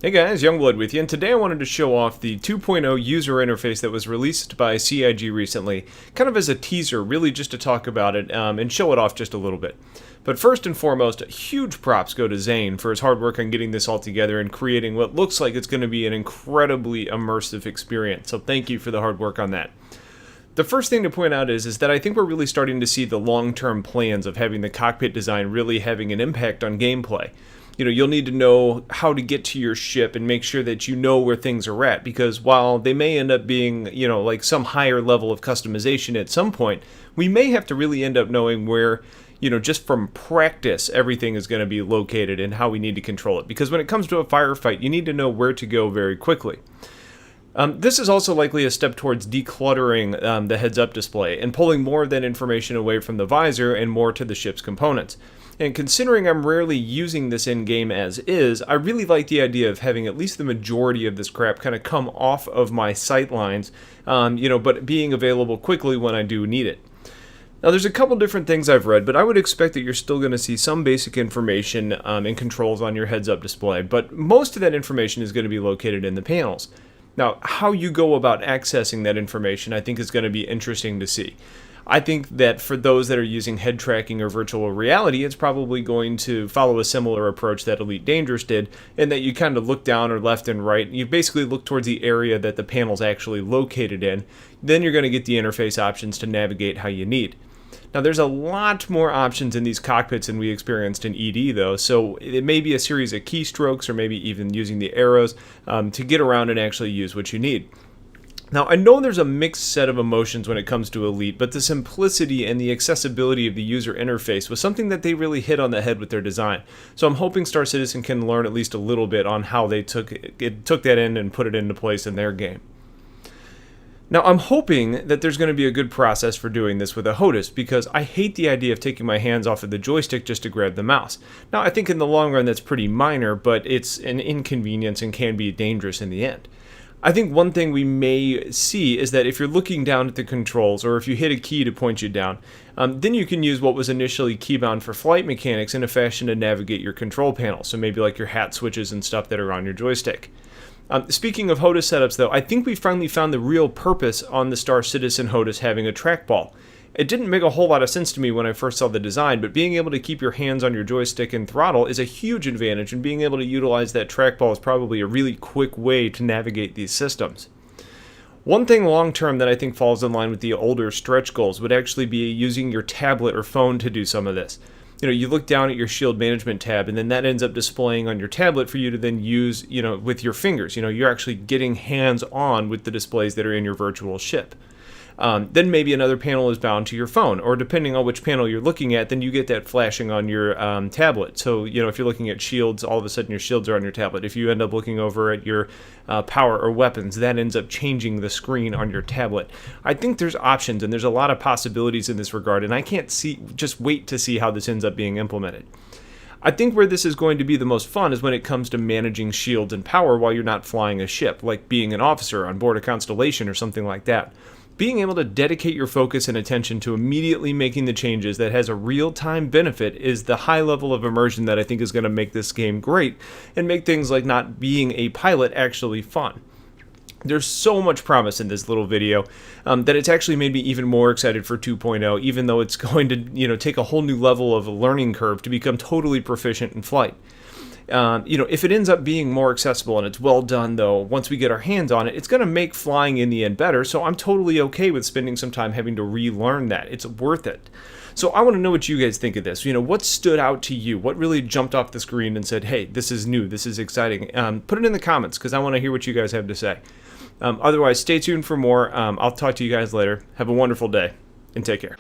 Hey guys, Youngblood with you, and today I wanted to show off the 2.0 user interface that was released by CIG recently, kind of as a teaser, really just to talk about it and show it off just a little bit. But first and foremost, huge props go to Zane for his hard work on getting this all together and creating what looks like it's going to be an incredibly immersive experience, so thank you for the hard work on that. The first thing to point out is that I think we're really starting to see the long-term plans of having the cockpit design really having an impact on gameplay. You'll need to know how to get to your ship and make sure that you know where things are at, because while they may end up being, like some higher level of customization at some point, we may have to really end up knowing where, just from practice, everything is going to be located and how we need to control it. Because when it comes to a firefight, you need to know where to go very quickly. This is also likely a step towards decluttering the heads-up display and pulling more of that information away from the visor and more to the ship's components. And considering I'm rarely using this in-game as is, I really like the idea of having at least the majority of this crap kind of come off of my sight lines, but being available quickly when I do need it. Now, there's a couple different things I've read, but I would expect that you're still going to see some basic information and controls on your heads-up display, but most of that information is going to be located in the panels. Now, how you go about accessing that information I think is going to be interesting to see. I think that for those that are using head tracking or virtual reality, it's probably going to follow a similar approach that Elite Dangerous did, in that you kind of look down or left and right, and you basically look towards the area that the panel's actually located in. Then you're going to get the interface options to navigate how you need. Now, there's a lot more options in these cockpits than we experienced in ED, though, so it may be a series of keystrokes or maybe even using the arrows to get around and actually use what you need. Now, I know there's a mixed set of emotions when it comes to Elite, but the simplicity and the accessibility of the user interface was something that they really hit on the head with their design. So I'm hoping Star Citizen can learn at least a little bit on how they took that in and put it into place in their game. Now, I'm hoping that there's going to be a good process for doing this with a HOTAS, because I hate the idea of taking my hands off of the joystick just to grab the mouse. Now, I think in the long run that's pretty minor, but it's an inconvenience and can be dangerous in the end. I think one thing we may see is that if you're looking down at the controls, or if you hit a key to point you down, then you can use what was initially keybound for flight mechanics in a fashion to navigate your control panel, so maybe like your hat switches and stuff that are on your joystick. Speaking of HOTAS setups, though, I think we finally found the real purpose on the Star Citizen HOTAS having a trackball. It didn't make a whole lot of sense to me when I first saw the design, but being able to keep your hands on your joystick and throttle is a huge advantage, and being able to utilize that trackball is probably a really quick way to navigate these systems. One thing long-term that I think falls in line with the older stretch goals would actually be using your tablet or phone to do some of this. You look down at your shield management tab, and then that ends up displaying on your tablet for you to then use, with your fingers. You're actually getting hands-on with the displays that are in your virtual ship. Then maybe another panel is bound to your phone, or depending on which panel you're looking at, then you get that flashing on your tablet. So, if you're looking at shields, all of a sudden your shields are on your tablet. If you end up looking over at your power or weapons, that ends up changing the screen on your tablet. I think there's options, and there's a lot of possibilities in this regard, and I can't just wait to see how this ends up being implemented. I think where this is going to be the most fun is when it comes to managing shields and power while you're not flying a ship, like being an officer on board a Constellation or something like that. Being able to dedicate your focus and attention to immediately making the changes that has a real-time benefit is the high level of immersion that I think is going to make this game great and make things like not being a pilot actually fun. There's so much promise in this little video that it's actually made me even more excited for 2.0, even though it's going to take a whole new level of a learning curve to become totally proficient in flight. If it ends up being more accessible and it's well done, though, once we get our hands on it, it's going to make flying in the end better, so I'm totally okay with spending some time having to relearn that. It's worth it. So I want to know what you guys think of this. What stood out to you? What really jumped off the screen and said, hey, this is new, this is exciting? Put it in the comments, because I want to hear what you guys have to say. Otherwise, stay tuned for more. I'll talk to you guys later. Have a wonderful day, and take care.